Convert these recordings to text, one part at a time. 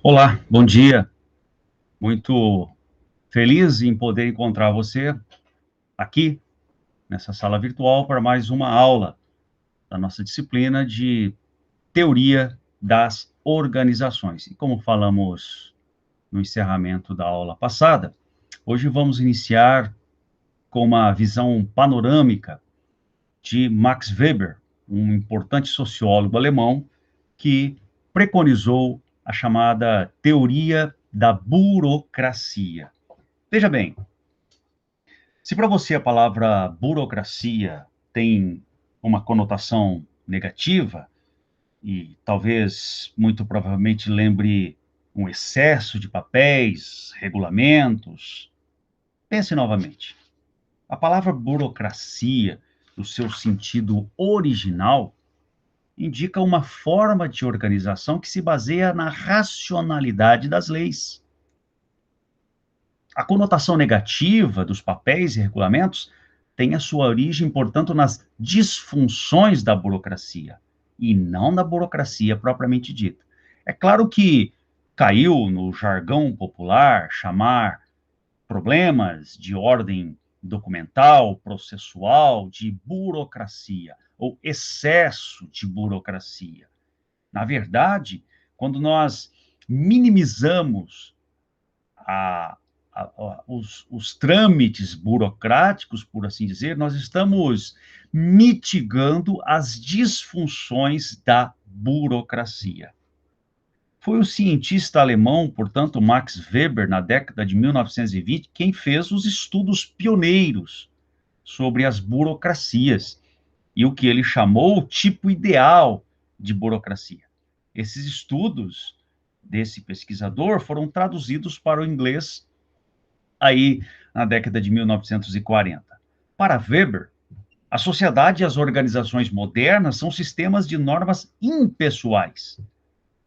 Olá, bom dia. Muito feliz em poder encontrar você aqui nessa sala virtual para mais uma aula da nossa disciplina de teoria das organizações. E como falamos no encerramento da aula passada, hoje vamos iniciar com uma visão panorâmica de Max Weber, um importante sociólogo alemão que preconizou a chamada teoria da burocracia. Veja bem, se para você a palavra burocracia tem uma conotação negativa, e talvez muito provavelmente lembre um excesso de papéis, regulamentos, pense novamente. A palavra burocracia, no seu sentido original, indica uma forma de organização que se baseia na racionalidade das leis. A conotação negativa dos papéis e regulamentos tem a sua origem, portanto, nas disfunções da burocracia, e não na burocracia propriamente dita. É claro que caiu no jargão popular chamar problemas de ordem documental, processual, de burocracia, ou excesso de burocracia. Na verdade, quando nós minimizamos a, os trâmites burocráticos, por assim dizer, nós estamos mitigando as disfunções da burocracia. Foi o cientista alemão, portanto, Max Weber, na década de 1920, quem fez os estudos pioneiros sobre as burocracias e o que ele chamou o tipo ideal de burocracia. Esses estudos desse pesquisador foram traduzidos para o inglês aí na década de 1940. Para Weber, a sociedade e as organizações modernas são sistemas de normas impessoais.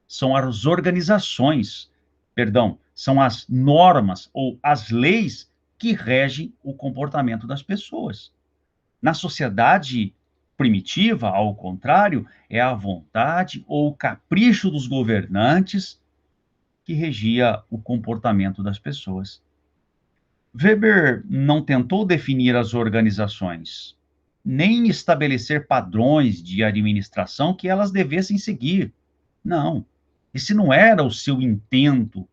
São as organizações, perdão, são as normas ou as leis que regem o comportamento das pessoas. Na sociedade primitiva, ao contrário, é a vontade ou o capricho dos governantes que regia o comportamento das pessoas. Weber não tentou definir as organizações, nem estabelecer padrões de administração que elas devessem seguir. Não, esse não era o seu intento.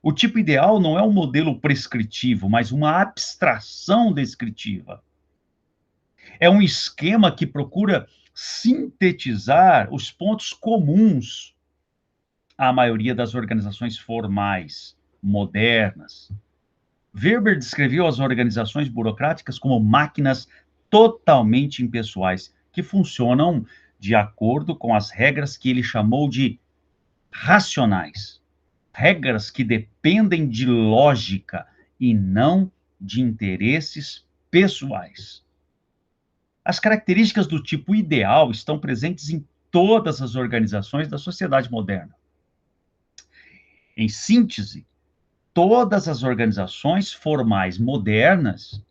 O tipo ideal não é um modelo prescritivo, mas uma abstração descritiva. É um esquema que procura sintetizar os pontos comuns à maioria das organizações formais, modernas. Weber descreveu as organizações burocráticas como máquinas totalmente impessoais, que funcionam de acordo com as regras que ele chamou de racionais. Regras que dependem de lógica e não de interesses pessoais. As características do tipo ideal estão presentes em todas as organizações da sociedade moderna. Em síntese, todas as organizações formais modernas,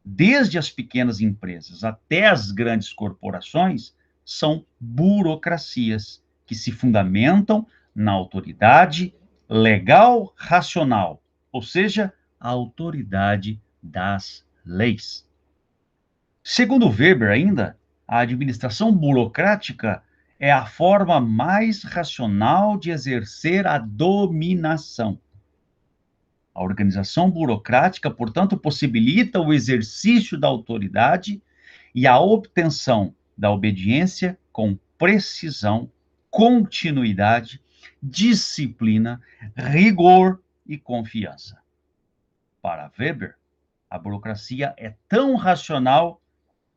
desde as pequenas empresas até as grandes corporações, são burocracias que se fundamentam na autoridade legal racional, ou seja, a autoridade das leis. Segundo Weber, ainda, a administração burocrática é a forma mais racional de exercer a dominação. A organização burocrática, portanto, possibilita o exercício da autoridade e a obtenção da obediência com precisão, continuidade, disciplina, rigor e confiança. Para Weber, a burocracia é tão racional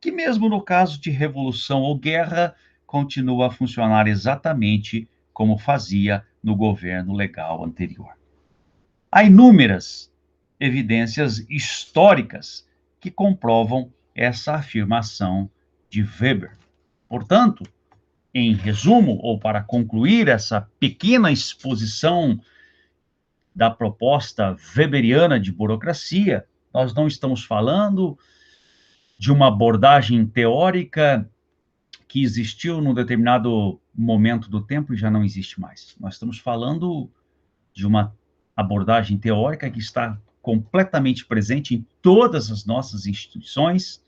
que, mesmo no caso de revolução ou guerra, continua a funcionar exatamente como fazia no governo legal anterior. Há inúmeras evidências históricas que comprovam essa afirmação de Weber. Portanto, em resumo, ou para concluir essa pequena exposição da proposta weberiana de burocracia, nós não estamos falando de uma abordagem teórica que existiu num determinado momento do tempo e já não existe mais. Nós estamos falando de uma abordagem teórica que está completamente presente em todas as nossas instituições,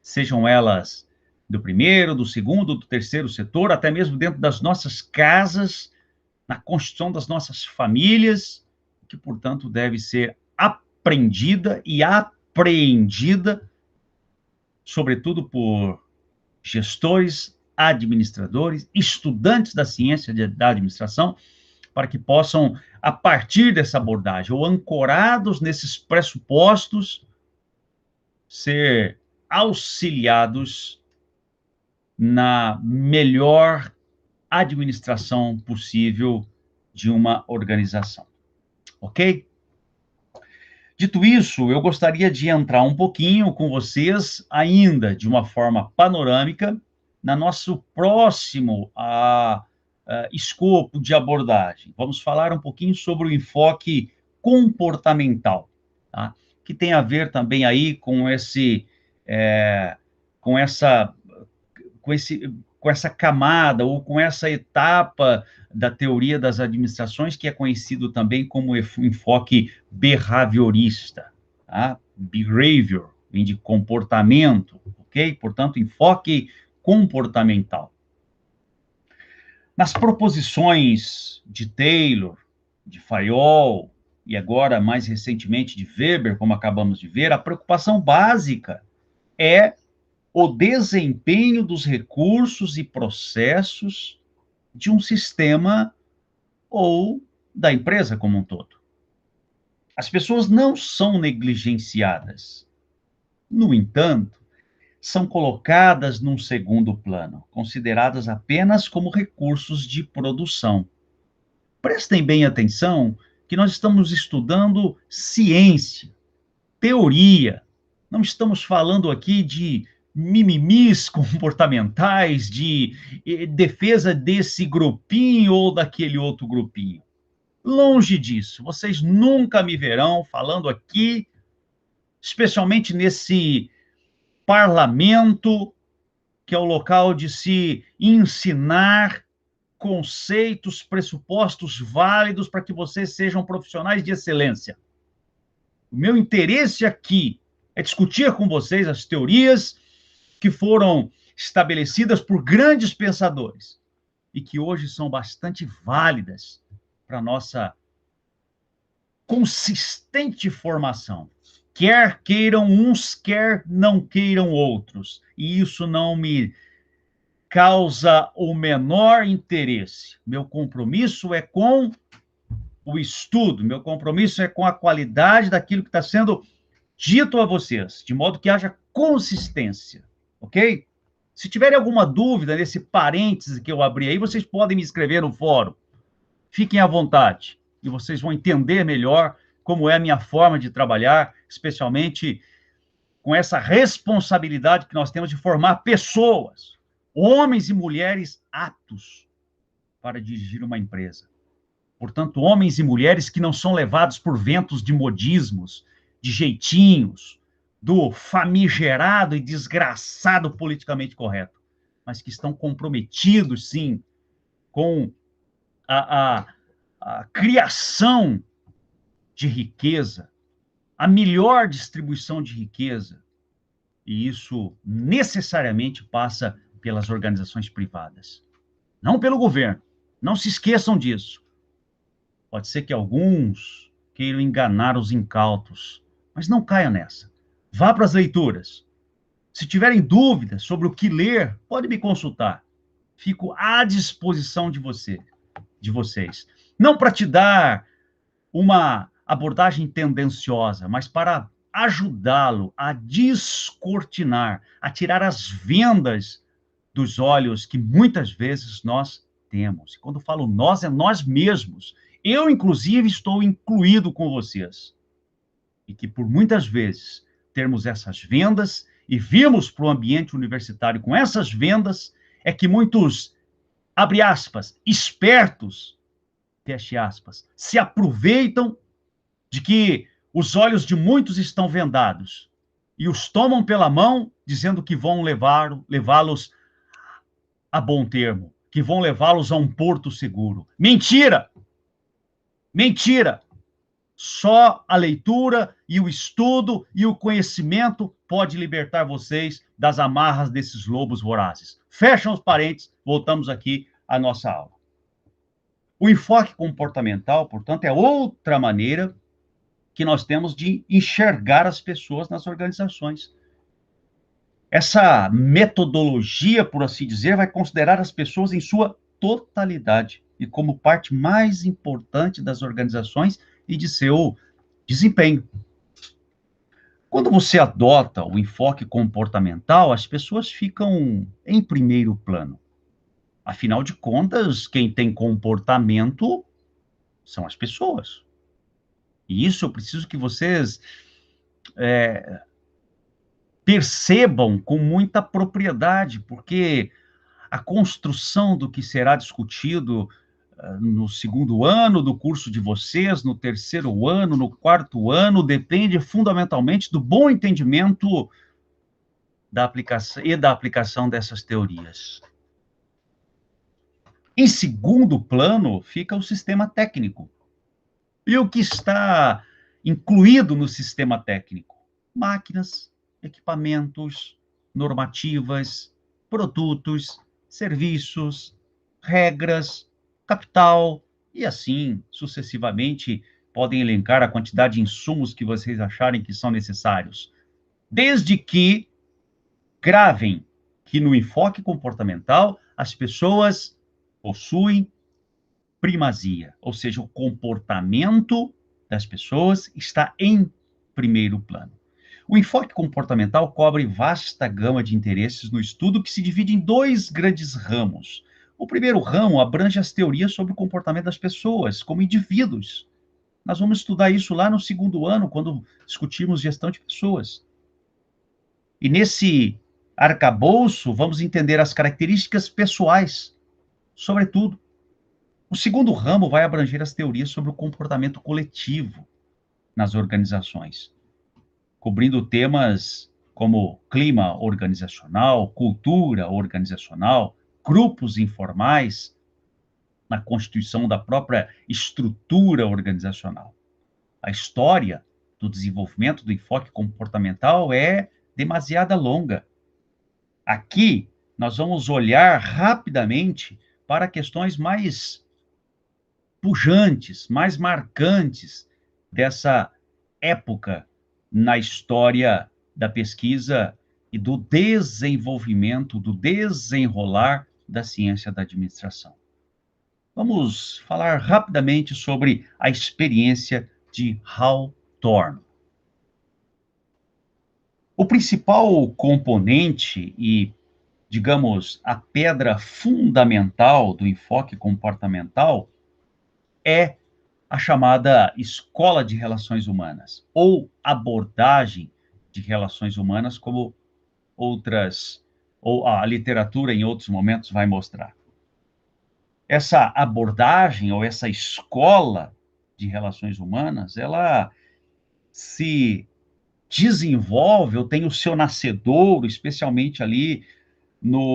sejam elas do primeiro, do segundo, do terceiro setor, até mesmo dentro das nossas casas, na construção das nossas famílias, que, portanto, deve ser aprendida e apreendida, sobretudo por gestores, administradores, estudantes da ciência da administração, para que possam, a partir dessa abordagem, ou ancorados nesses pressupostos, ser auxiliados na melhor administração possível de uma organização. Ok? Dito isso, eu gostaria de entrar um pouquinho com vocês, ainda de uma forma panorâmica, na nosso próximo escopo de abordagem. Vamos falar um pouquinho sobre o enfoque comportamental, tá? Que tem a ver também aí com essa camada ou com essa etapa da teoria das administrações que é conhecido também como enfoque behaviorista, tá? Behavior vem de comportamento, ok? Portanto, enfoque comportamental. Nas proposições de Taylor, de Fayol e agora mais recentemente de Weber, como acabamos de ver, a preocupação básica é o desempenho dos recursos e processos de um sistema ou da empresa como um todo. As pessoas não são negligenciadas. No entanto, são colocadas num segundo plano, consideradas apenas como recursos de produção. Prestem bem atenção que nós estamos estudando ciência, teoria. Não estamos falando aqui de mimimis comportamentais, de defesa desse grupinho ou daquele outro grupinho. Longe disso, vocês nunca me verão falando aqui, especialmente nesse parlamento, que é o local de se ensinar conceitos, pressupostos válidos para que vocês sejam profissionais de excelência. O meu interesse aqui é discutir com vocês as teorias que foram estabelecidas por grandes pensadores e que hoje são bastante válidas para a nossa consistente formação. Quer queiram uns, quer não queiram outros. E isso não me causa o menor interesse. Meu compromisso é com o estudo, meu compromisso é com a qualidade daquilo que está sendo dito a vocês, de modo que haja consistência. Ok? Se tiverem alguma dúvida nesse parêntese que eu abri aí, vocês podem me escrever no fórum. Fiquem à vontade e vocês vão entender melhor como é a minha forma de trabalhar, especialmente com essa responsabilidade que nós temos de formar pessoas, homens e mulheres aptos para dirigir uma empresa. Portanto, homens e mulheres que não são levados por ventos de modismos, de jeitinhos, do famigerado e desgraçado politicamente correto, mas que estão comprometidos, sim, com a criação de riqueza, a melhor distribuição de riqueza, e isso necessariamente passa pelas organizações privadas, não pelo governo. Não se esqueçam disso. Pode ser que alguns queiram enganar os incautos, mas não caia nessa. Vá para as leituras. Se tiverem dúvidas sobre o que ler, pode me consultar. Fico à disposição de vocês. Não para te dar uma abordagem tendenciosa, mas para ajudá-lo a descortinar, a tirar as vendas dos olhos que muitas vezes nós temos. E quando falo nós, é nós mesmos. Eu, inclusive, estou incluído com vocês. E que por muitas vezes termos essas vendas e virmos para o ambiente universitário com essas vendas, é que muitos, abre aspas, espertos, feche aspas, se aproveitam de que os olhos de muitos estão vendados e os tomam pela mão, dizendo que vão levá-los a bom termo, que vão levá-los a um porto seguro. Mentira! Mentira! Só a leitura e o estudo e o conhecimento pode libertar vocês das amarras desses lobos vorazes. Fecham os parênteses, voltamos aqui à nossa aula. O enfoque comportamental, portanto, é outra maneira que nós temos de enxergar as pessoas nas organizações. Essa metodologia, por assim dizer, vai considerar as pessoas em sua totalidade e como parte mais importante das organizações e de seu desempenho. Quando você adota o enfoque comportamental, as pessoas ficam em primeiro plano. Afinal de contas, quem tem comportamento são as pessoas. E isso eu preciso que vocês percebam com muita propriedade, porque a construção do que será discutido no segundo ano do curso de vocês, no terceiro ano, no quarto ano, depende fundamentalmente do bom entendimento da aplicação dessas teorias. Em segundo plano, fica o sistema técnico. E o que está incluído no sistema técnico? Máquinas, equipamentos, normativas, produtos, serviços, regras, capital, e assim sucessivamente podem elencar a quantidade de insumos que vocês acharem que são necessários. Desde que gravem que no enfoque comportamental as pessoas possuem primazia, ou seja, o comportamento das pessoas está em primeiro plano. O enfoque comportamental cobre vasta gama de interesses no estudo que se divide em dois grandes ramos. O primeiro ramo abrange as teorias sobre o comportamento das pessoas como indivíduos. Nós vamos estudar isso lá no segundo ano, quando discutirmos gestão de pessoas. E nesse arcabouço, vamos entender as características pessoais, sobretudo. O segundo ramo vai abranger as teorias sobre o comportamento coletivo nas organizações, cobrindo temas como clima organizacional, cultura organizacional, grupos informais, na constituição da própria estrutura organizacional. A história do desenvolvimento do enfoque comportamental é demasiado longa. Aqui, nós vamos olhar rapidamente para questões mais pujantes, mais marcantes dessa época na história da pesquisa e do desenvolvimento, do desenrolar da ciência da administração. Vamos falar rapidamente sobre a experiência de Hawthorne. O principal componente e, digamos, a pedra fundamental do enfoque comportamental é a chamada escola de relações humanas, ou abordagem de relações humanas, como a literatura em outros momentos vai mostrar. Essa abordagem, ou essa escola de relações humanas, ela se desenvolve, ou tem o seu nascedouro, especialmente ali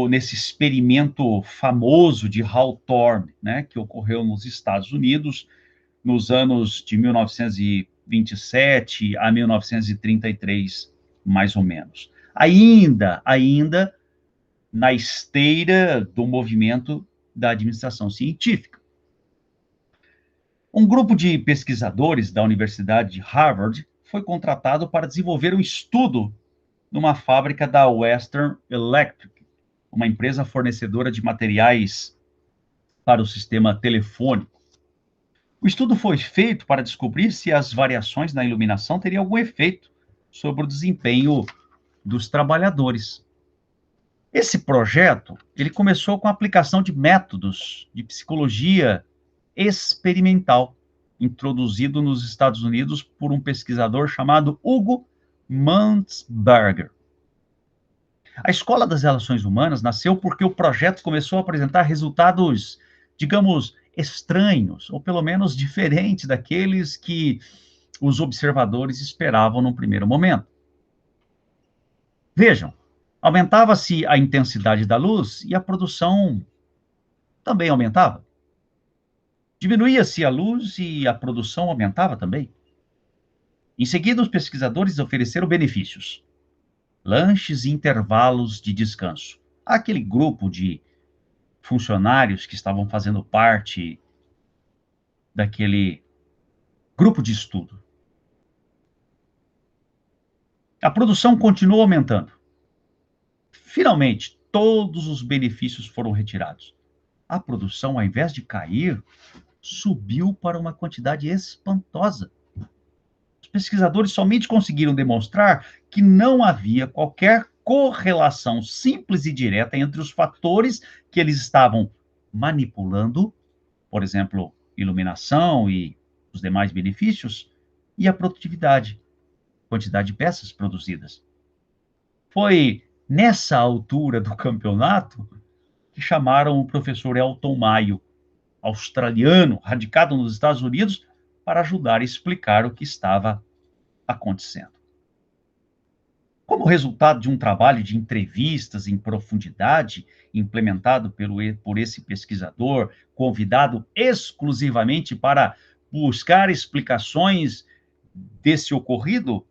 nesse experimento famoso de Hawthorne, né, que ocorreu nos Estados Unidos nos anos de 1927 a 1933, mais ou menos. Ainda na esteira do movimento da administração científica. Um grupo de pesquisadores da Universidade de Harvard foi contratado para desenvolver um estudo numa fábrica da Western Electric, uma empresa fornecedora de materiais para o sistema telefônico. O estudo foi feito para descobrir se as variações na iluminação teriam algum efeito sobre o desempenho dos trabalhadores. Esse projeto, ele começou com a aplicação de métodos de psicologia experimental, introduzido nos Estados Unidos por um pesquisador chamado Hugo Munzberger. A Escola das Relações Humanas nasceu porque o projeto começou a apresentar resultados, digamos, estranhos, ou pelo menos diferentes daqueles que os observadores esperavam num primeiro momento. Vejam, aumentava-se a intensidade da luz e a produção também aumentava. Diminuía-se a luz e a produção aumentava também. Em seguida, os pesquisadores ofereceram benefícios: lanches e intervalos de descanso. Aquele grupo de funcionários que estavam fazendo parte daquele grupo de estudo. A produção continuou aumentando. Finalmente, todos os benefícios foram retirados. A produção, ao invés de cair, subiu para uma quantidade espantosa. Os pesquisadores somente conseguiram demonstrar que não havia qualquer correlação simples e direta entre os fatores que eles estavam manipulando, por exemplo, iluminação e os demais benefícios, e a produtividade, quantidade de peças produzidas. Foi nessa altura do campeonato que chamaram o professor Elton Mayo, australiano, radicado nos Estados Unidos, para ajudar a explicar o que estava acontecendo. Como resultado de um trabalho de entrevistas em profundidade, implementado por esse pesquisador, convidado exclusivamente para buscar explicações desse ocorrido,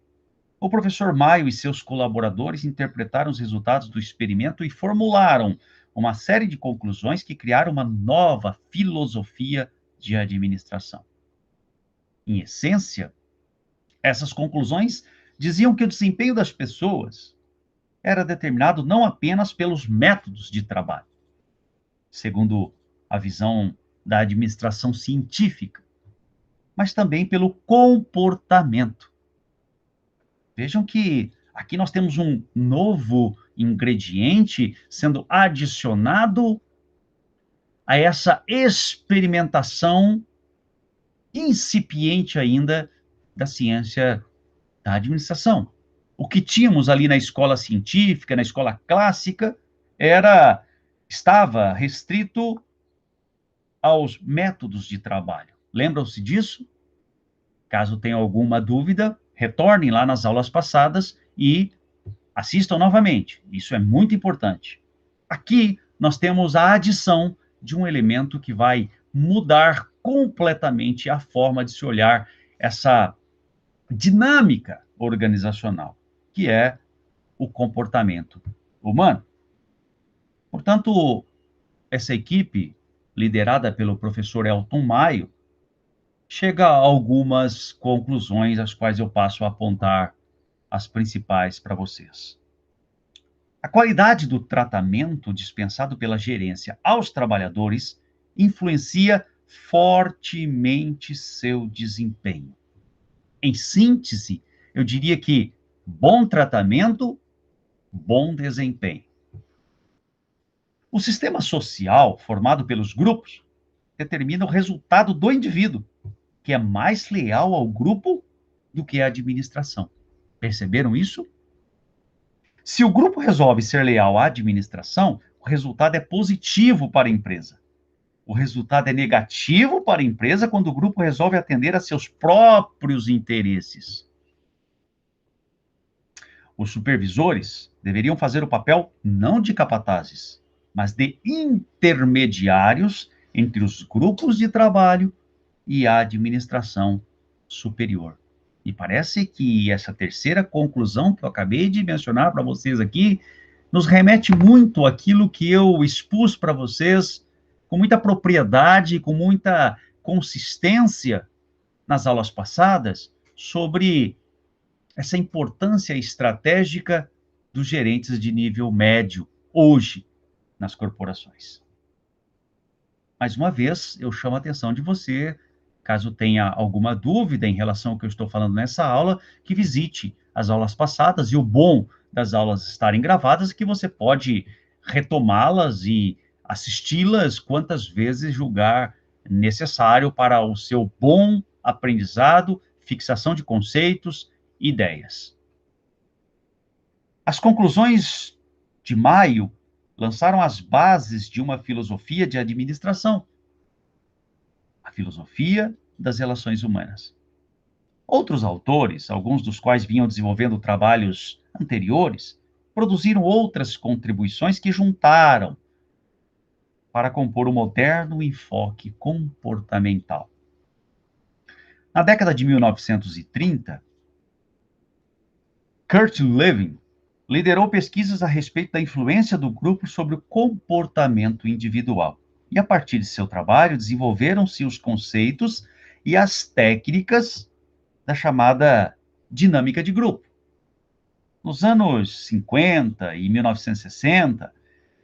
o professor Maio e seus colaboradores interpretaram os resultados do experimento e formularam uma série de conclusões que criaram uma nova filosofia de administração. Em essência, essas conclusões diziam que o desempenho das pessoas era determinado não apenas pelos métodos de trabalho, segundo a visão da administração científica, mas também pelo comportamento. Vejam que aqui nós temos um novo ingrediente sendo adicionado a essa experimentação incipiente ainda da ciência da administração. O que tínhamos ali na escola científica, na escola clássica, estava restrito aos métodos de trabalho. Lembram-se disso? Caso tenha alguma dúvida, retornem lá nas aulas passadas e assistam novamente. Isso é muito importante. Aqui nós temos a adição de um elemento que vai mudar completamente a forma de se olhar essa dinâmica organizacional, que é o comportamento humano. Portanto, essa equipe, liderada pelo professor Elton Maio, chega a algumas conclusões, as quais eu passo a apontar as principais para vocês. A qualidade do tratamento dispensado pela gerência aos trabalhadores influencia fortemente seu desempenho. Em síntese, eu diria que bom tratamento, bom desempenho. O sistema social, formado pelos grupos, determina o resultado do indivíduo, que é mais leal ao grupo do que a administração. Perceberam isso? Se o grupo resolve ser leal à administração, o resultado é positivo para a empresa. O resultado é negativo para a empresa quando o grupo resolve atender a seus próprios interesses. Os supervisores deveriam fazer o papel não de capatazes, mas de intermediários entre os grupos de trabalho e a administração superior. E parece que essa terceira conclusão que eu acabei de mencionar para vocês aqui nos remete muito àquilo que eu expus para vocês com muita propriedade, com muita consistência nas aulas passadas sobre essa importância estratégica dos gerentes de nível médio hoje nas corporações. Mais uma vez, eu chamo a atenção de você, caso tenha alguma dúvida em relação ao que eu estou falando nessa aula, que visite as aulas passadas, e o bom das aulas estarem gravadas é que você pode retomá-las e assisti-las quantas vezes julgar necessário para o seu bom aprendizado, fixação de conceitos, ideias. As conclusões de Maio lançaram as bases de uma filosofia de administração, a filosofia das relações humanas. Outros autores, alguns dos quais vinham desenvolvendo trabalhos anteriores, produziram outras contribuições que juntaram para compor o moderno enfoque comportamental. Na década de 1930, Kurt Lewin liderou pesquisas a respeito da influência do grupo sobre o comportamento individual. E a partir de seu trabalho, desenvolveram-se os conceitos e as técnicas da chamada dinâmica de grupo. Nos anos 50 e 1960,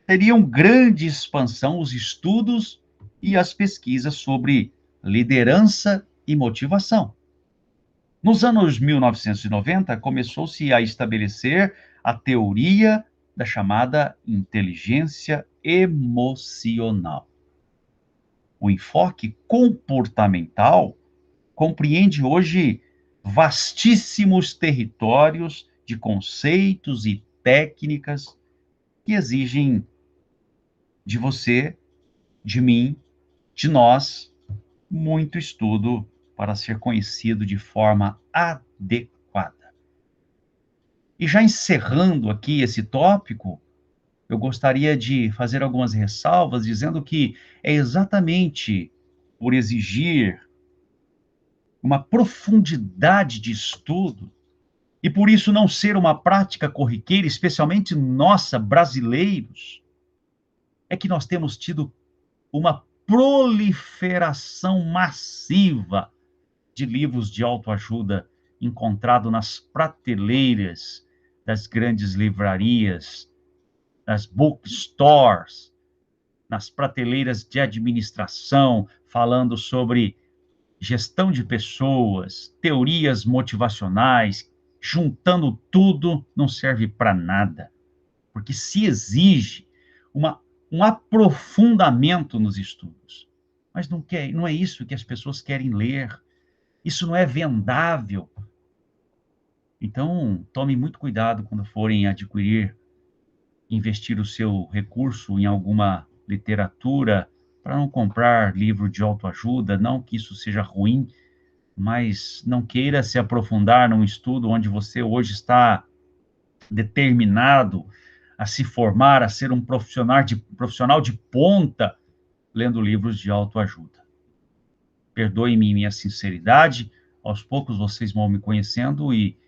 teriam grande expansão os estudos e as pesquisas sobre liderança e motivação. Nos anos 1990, começou-se a estabelecer a teoria da chamada inteligência emocional. O enfoque comportamental compreende hoje vastíssimos territórios de conceitos e técnicas que exigem de você, de mim, de nós, muito estudo para ser conhecido de forma adequada. E já encerrando aqui esse tópico, eu gostaria de fazer algumas ressalvas, dizendo que é exatamente por exigir uma profundidade de estudo, e por isso não ser uma prática corriqueira, especialmente nossa, brasileiros, é que nós temos tido uma proliferação massiva de livros de autoajuda encontrado nas prateleiras das grandes livrarias, das bookstores, nas prateleiras de administração, falando sobre gestão de pessoas, teorias motivacionais, juntando tudo, não serve para nada, porque se exige um aprofundamento nos estudos. Mas não é isso que as pessoas querem ler. Isso não é vendável. Então, tome muito cuidado quando forem adquirir, investir o seu recurso em alguma literatura, para não comprar livro de autoajuda, não que isso seja ruim, mas não queira se aprofundar num estudo onde você hoje está determinado a se formar, a ser um profissional de ponta, lendo livros de autoajuda. Perdoe-me minha sinceridade, aos poucos vocês vão me conhecendo e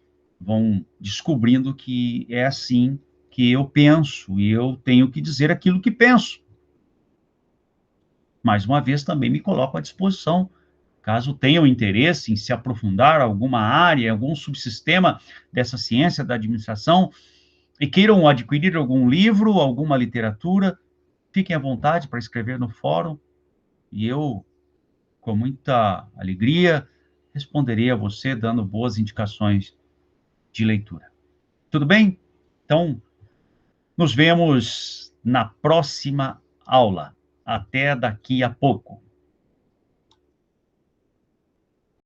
vão descobrindo que é assim que eu penso, e eu tenho que dizer aquilo que penso. Mais uma vez, também me coloco à disposição, caso tenham interesse em se aprofundar alguma área, algum subsistema dessa ciência da administração, e queiram adquirir algum livro, alguma literatura, fiquem à vontade para escrever no fórum, e eu, com muita alegria, responderei a você dando boas indicações de leitura. Tudo bem? Então, nos vemos na próxima aula. Até daqui a pouco.